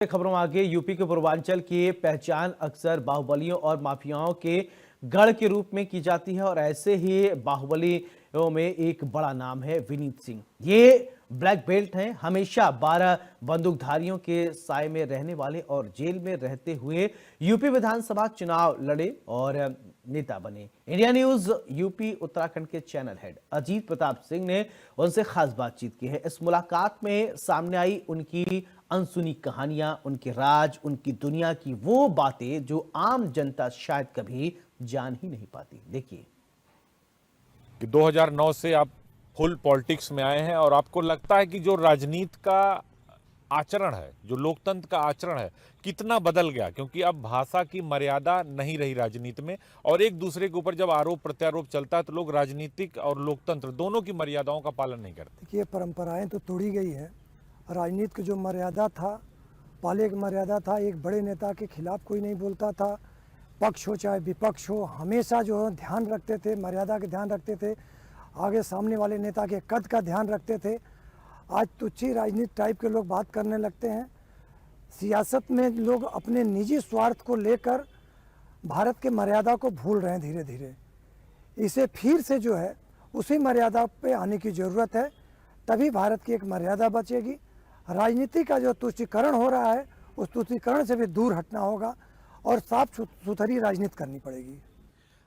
खबरों आगे। यूपी के पूर्वांचल की पहचान अक्सर बाहुबलियों और माफियाओं के गढ़ के रूप में की जाती है और ऐसे ही बाहुबलियों में एक बड़ा नाम है विनीत सिंह। ये ब्लैक बेल्ट हैं, हमेशा 12 बंदूकधारियों के साए में रहने वाले और जेल में रहते हुए यूपी विधानसभा चुनाव लड़े और नेता बने। इंडिया न्यूज यूपी उत्तराखंड के चैनल हेड अजीत प्रताप सिंह ने उनसे खास बातचीत की है। इस मुलाकात में सामने आई उनकी अनसुनी कहानियां, उनके राज, उनकी दुनिया की वो बातें जो आम जनता शायद कभी जान ही नहीं पाती। देखिए कि 2009 से आप फुल पॉलिटिक्स में आए हैं और आपको लगता है कि जो राजनीति का आचरण है, जो लोकतंत्र का आचरण है, कितना बदल गया, क्योंकि अब भाषा की मर्यादा नहीं रही राजनीति में और एक दूसरे के ऊपर जब आरोप प्रत्यारोप चलता है तो लोग राजनीतिक और लोकतंत्र दोनों की मर्यादाओं का पालन नहीं करते। देखिए, परंपराएं तो तोड़ी गई है। राजनीति की जो मर्यादा था, पहले एक मर्यादा था, एक बड़े नेता के खिलाफ कोई नहीं बोलता था, पक्ष हो चाहे विपक्ष हो, हमेशा जो है ध्यान रखते थे, मर्यादा का ध्यान रखते थे, आगे सामने वाले नेता के कद का ध्यान रखते थे। आज तुच्छी राजनीति टाइप के लोग बात करने लगते हैं। सियासत में लोग अपने निजी स्वार्थ को लेकर भारत के मर्यादा को भूल रहे हैं धीरे धीरे। इसे फिर से जो है उसी मर्यादा पे आने की ज़रूरत है, तभी भारत की एक मर्यादा बचेगी। राजनीति का जो तुष्टीकरण हो रहा है उस तुष्टीकरण से भी दूर हटना होगा और साफ सुथरी राजनीति करनी पड़ेगी।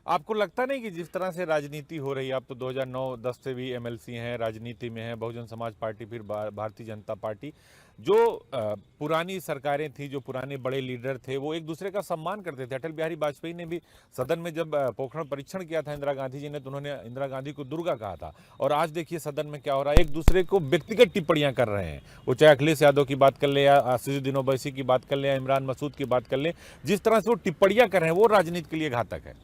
आपको लगता नहीं कि जिस तरह से राजनीति हो रही है, आप तो 2009-10 से भी एमएलसी हैं, राजनीति में हैं, बहुजन समाज पार्टी, फिर भारतीय जनता पार्टी, जो पुरानी सरकारें थी, जो पुराने बड़े लीडर थे, वो एक दूसरे का सम्मान करते थे। अटल बिहारी वाजपेयी ने भी सदन में जब पोखरण परीक्षण किया था इंदिरा गांधी जी ने, तो उन्होंने इंदिरा गांधी को दुर्गा कहा था। और आज देखिए सदन में क्या हो रहा है, एक दूसरे को व्यक्तिगत टिप्पणियां कर रहे हैं। वो चाहे अखिलेश यादव की बात कर ले या असदुद्दीन ओवैसी की बात कर ले या इमरान मसूद की बात कर ले, जिस तरह से वो टिप्पणियां कर रहे हैं वो राजनीति के लिए घातक है।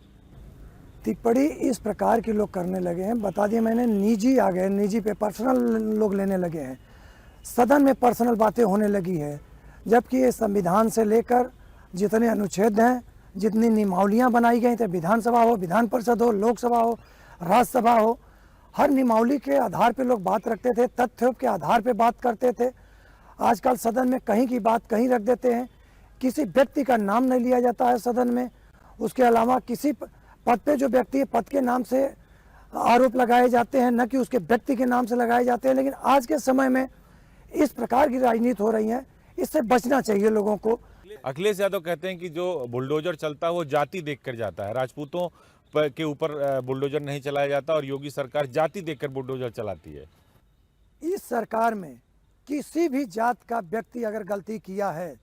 टिप्पणी इस प्रकार के लोग करने लगे हैं, बता दिया मैंने, निजी आ गए, निजी पे पर्सनल लोग लेने लगे हैं। सदन में पर्सनल बातें होने लगी है, जबकि ये संविधान से लेकर जितने अनुच्छेद हैं, जितनी नियमावलियां बनाई गई थे, विधानसभा हो, विधान परिषद हो, लोकसभा हो, राज्यसभा हो, हर नियमावली के आधार पे लोग बात रखते थे, तथ्यों के आधार पे बात करते थे। आजकल सदन में कहीं की बात कहीं रख देते हैं, किसी व्यक्ति का नाम नहीं लिया जाता है सदन में। उसके अलावा किसी पद पे जो व्यक्ति है, पद के नाम से आरोप लगाए जाते हैं, न कि उसके व्यक्ति के नाम से लगाए जाते हैं। लेकिन आज के समय में इस प्रकार की राजनीति हो रही है, इससे बचना चाहिए लोगों को। अखिलेश यादव कहते हैं कि जो बुलडोजर चलता है वो जाति देखकर जाता है, राजपूतों के ऊपर बुलडोजर नहीं चलाया जाता और योगी सरकार जाति देखकर बुलडोजर चलाती है। इस सरकार में किसी भी जात का व्यक्ति अगर गलती किया है,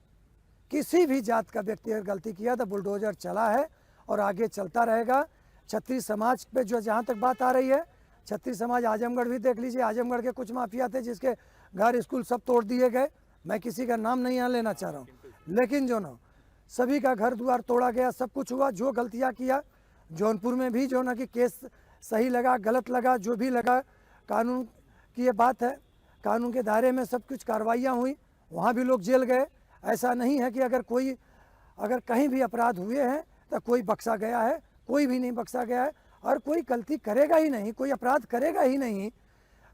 किसी भी जात का व्यक्ति अगर गलती किया तो बुलडोजर चला है और आगे चलता रहेगा। छत्री समाज पे जो जहाँ तक बात आ रही है, छत्री समाज आजमगढ़ भी देख लीजिए, आजमगढ़ के कुछ माफिया थे जिसके घर स्कूल सब तोड़ दिए गए। मैं किसी का नाम नहीं यहाँ लेना चाह रहा हूँ, लेकिन जो ना सभी का घर द्वार तोड़ा गया, सब कुछ हुआ। जो गलतियाँ किया, जौनपुर में भी जो ना कि केस सही लगा गलत लगा, जो भी लगा, कानून की ये बात है, कानून के दायरे में सब कुछ कार्रवाइयाँ हुई, वहाँ भी लोग जेल गए। ऐसा नहीं है कि अगर कहीं भी अपराध हुए हैं तो कोई बख्शा गया है, कोई भी नहीं बख्शा गया है। और कोई गलती करेगा ही नहीं, कोई अपराध करेगा ही नहीं,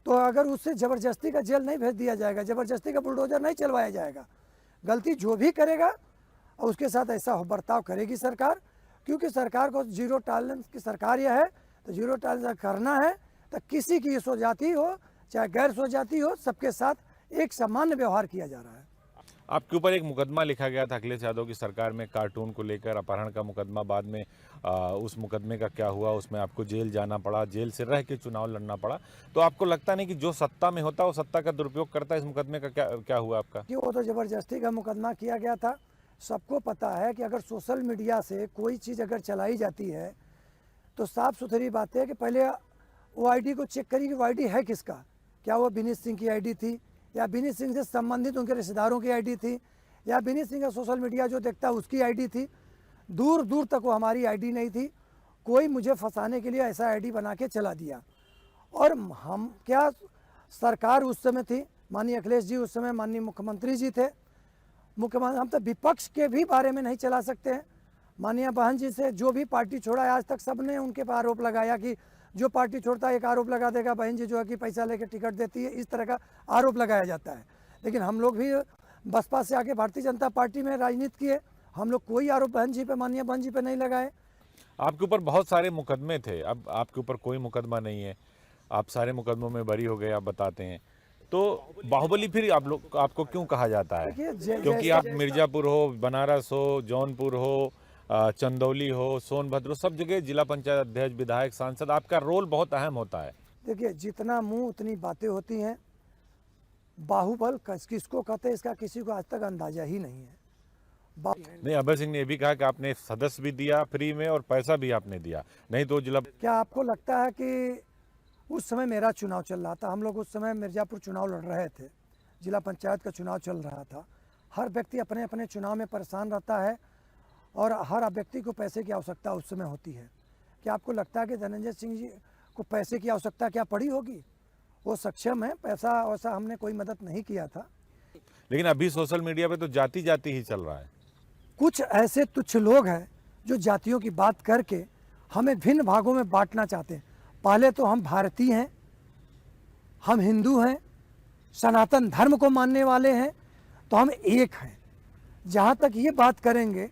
तो अगर उससे ज़बरदस्ती का जेल नहीं भेज दिया जाएगा, ज़बरदस्ती का बुलडोजर नहीं चलवाया जाएगा। गलती जो भी करेगा और उसके साथ ऐसा बर्ताव करेगी सरकार, क्योंकि सरकार को जीरो टॉलरेंस की सरकार यह है। तो जीरो टॉलरेंस करना है तो किसी की स्वजाति हो चाहे गैर स्वजाति हो, सबके साथ एक सामान्य व्यवहार किया जा रहा है। आपके ऊपर एक मुकदमा लिखा गया था अखिलेश यादव की सरकार में, कार्टून को लेकर, अपहरण का मुकदमा। बाद में उस मुकदमे का क्या हुआ, उसमें आपको जेल जाना पड़ा, जेल से रह के चुनाव लड़ना पड़ा। तो आपको लगता नहीं कि जो सत्ता में होता है वो सत्ता का दुरुपयोग करता है? इस मुकदमे का क्या हुआ आपका? कि वो तो ज़बरदस्ती का मुकदमा किया गया था। सबको पता है कि अगर सोशल मीडिया से कोई चीज़ अगर चलाई जाती है तो साफ़ सुथरी बात है कि पहले वो आईडी को चेक करिए कि वो आईडी है किसका। क्या वो विनीत सिंह की आईडी थी, या विनीत सिंह से संबंधित उनके रिश्तेदारों की आईडी थी, या विनीत सिंह का सोशल मीडिया जो देखता है उसकी आईडी थी। दूर दूर तक वो हमारी आईडी नहीं थी। कोई मुझे फंसाने के लिए ऐसा आईडी बना के चला दिया। और हम क्या, सरकार उस समय थी, माननीय अखिलेश जी उस समय माननीय मुख्यमंत्री जी थे। मुख्यमंत्री, हम तो विपक्ष के भी बारे में नहीं चला सकते हैं। माननीय बहन जी से जो भी पार्टी छोड़ा है, आज तक सबने उनके पर आरोप लगाया कि जो पार्टी छोड़ता है एक आरोप लगा देगा, बहन जी जो है कि पैसा लेकर टिकट देती है, इस तरह का आरोप लगाया जाता है। लेकिन हम लोग भी बसपा से आके भारतीय जनता पार्टी में राजनीति की है। हम लोग कोई आरोप बहन जी पे, माननीय बहन जी पे नहीं लगाए। आपके ऊपर बहुत सारे मुकदमे थे, अब आपके ऊपर कोई मुकदमा नहीं है, आप सारे मुकदमों में बरी हो गए, आप बताते हैं। तो बाहुबली फिर आप लोग आपको क्यों कहा जाता है? देखिए, क्योंकि आप मिर्जापुर हो, बनारस हो, जौनपुर हो, चंदौली हो, सोनभद्र हो, सब जगह जिला पंचायत अध्यक्ष, विधायक, सांसद, आपका रोल बहुत अहम होता है। देखिए, जितना मुंह उतनी बातें होती हैं। बाहुबल किसको कहते हैं, इसका किसी को आज तक अंदाजा ही नहीं है। नहीं, अभय सिंह ने ये भी कहा कि आपने सदस्य भी दिया फ्री में और पैसा भी आपने दिया, नहीं तो जिला। क्या आपको लगता है कि उस समय मेरा चुनाव चल रहा था? हम लोग उस समय मिर्जापुर चुनाव लड़ रहे थे, जिला पंचायत का चुनाव चल रहा था। हर व्यक्ति अपने अपने चुनाव में परेशान रहता है और हर व्यक्ति को पैसे की आवश्यकता उस समय होती है। क्या आपको लगता है कि धनंजय सिंह जी को पैसे की आवश्यकता क्या पड़ी होगी? वो सक्षम है, पैसा वैसा हमने कोई मदद नहीं किया था। लेकिन अभी सोशल मीडिया पे तो जाति जाति ही चल रहा है। कुछ ऐसे तुच्छ लोग हैं जो जातियों की बात करके हमें भिन्न भागों में बांटना चाहते हैं। पहले तो हम भारतीय हैं, हम हिंदू हैं, सनातन धर्म को मानने वाले हैं, तो हम एक हैं। जहाँ तक ये बात करेंगे,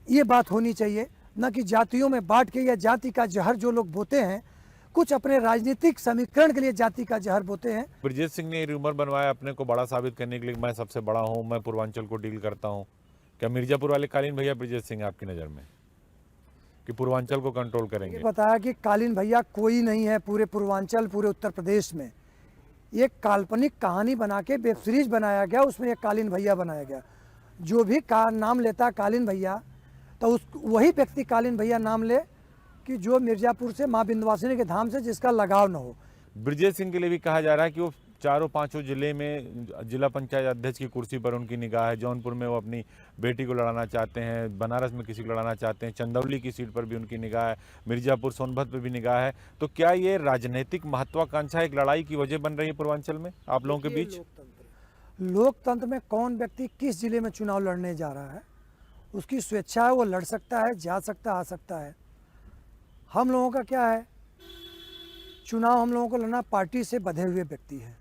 ये बात होनी चाहिए, न कि जातियों में बांट के या जाति का जहर जो लोग बोते हैं, कुछ अपने राजनीतिक समीकरण के लिए जाति का जहर बोते हैं। ब्रजेश सिंह ने रूमर बनवाया अपने को बड़ा साबित करने के लिए, मैं सबसे बड़ा हूं, मैं पूर्वांचल को डील करता हूं। क्या मिर्जापुर वाले कालीन भैया ब्रजेश सिंह आपकी नज़र में कि पूर्वांचल को कंट्रोल करेंगे? बताया कि कालीन भैया कोई नहीं है पूरे पूर्वांचल, पूरे उत्तर प्रदेश में। एक काल्पनिक कहानी बना के वेब सीरीज बनाया गया, उसमें एक कालीन भैया बनाया गया। जो भी नाम लेता है कालीन भैया, तो उस वही व्यक्ति कालीन भैया नाम ले कि जो मिर्जापुर से माँ विंध्यवासिनी के धाम से जिसका लगाव न हो। ब्रजेश सिंह के लिए भी कहा जा रहा है कि वो चारों पांचों जिले में जिला पंचायत अध्यक्ष की कुर्सी पर उनकी निगाह है। जौनपुर में वो अपनी बेटी को लड़ाना चाहते हैं, बनारस में किसी को लड़ाना चाहते हैं, चंदौली की सीट पर भी उनकी निगाह है, मिर्जापुर सोनभद्र पर भी निगाह है। तो क्या ये राजनीतिक महत्वाकांक्षा एक लड़ाई की वजह बन रही है पूर्वांचल में आप लोगों के बीच? लोकतंत्र में कौन व्यक्ति किस जिले में चुनाव लड़ने जा रहा है, उसकी स्वेच्छा है, वो लड़ सकता है, जा सकता, आ सकता है। हम लोगों का क्या है, चुनाव हम लोगों को लड़ना पार्टी से बंधे हुए व्यक्ति है।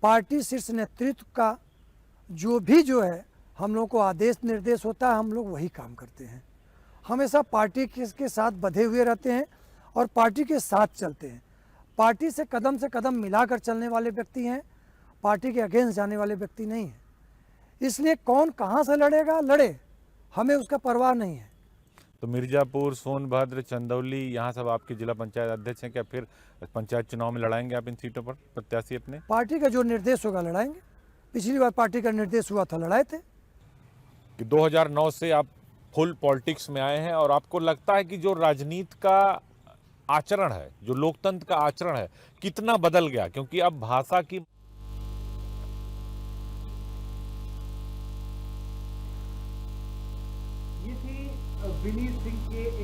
पार्टी शीर्ष नेतृत्व का जो है हम लोगों को आदेश निर्देश होता है, हम लोग वही काम करते हैं। हमेशा पार्टी के साथ बंधे हुए रहते हैं और पार्टी के साथ चलते हैं। पार्टी से कदम मिलाकर चलने वाले व्यक्ति हैं, पार्टी के अगेंस्ट जाने वाले व्यक्ति नहीं हैं। इसलिए कौन कहाँ से लड़ेगा, लड़े, हमें उसका परवाह नहीं है। तो मिर्जापुर, सोनभद्र, चंदौली, यहाँ सब आपके जिला पंचायत अध्यक्ष हैं। क्या फिर पंचायत चुनाव में लड़ाएंगे आप इन सीटों पर प्रत्याशी अपने? पार्टी का जो निर्देश होगा लड़ाएंगे। पिछली बार पार्टी का निर्देश हुआ था, लड़ाए थे। कि 2009 से आप फुल पॉलिटिक्स में आए हैं और आपको लगता है कि जो राजनीति का आचरण है, जो लोकतंत्र का आचरण है, कितना बदल गया? क्योंकि अब भाषा की ये थी विनीत सिंह के एक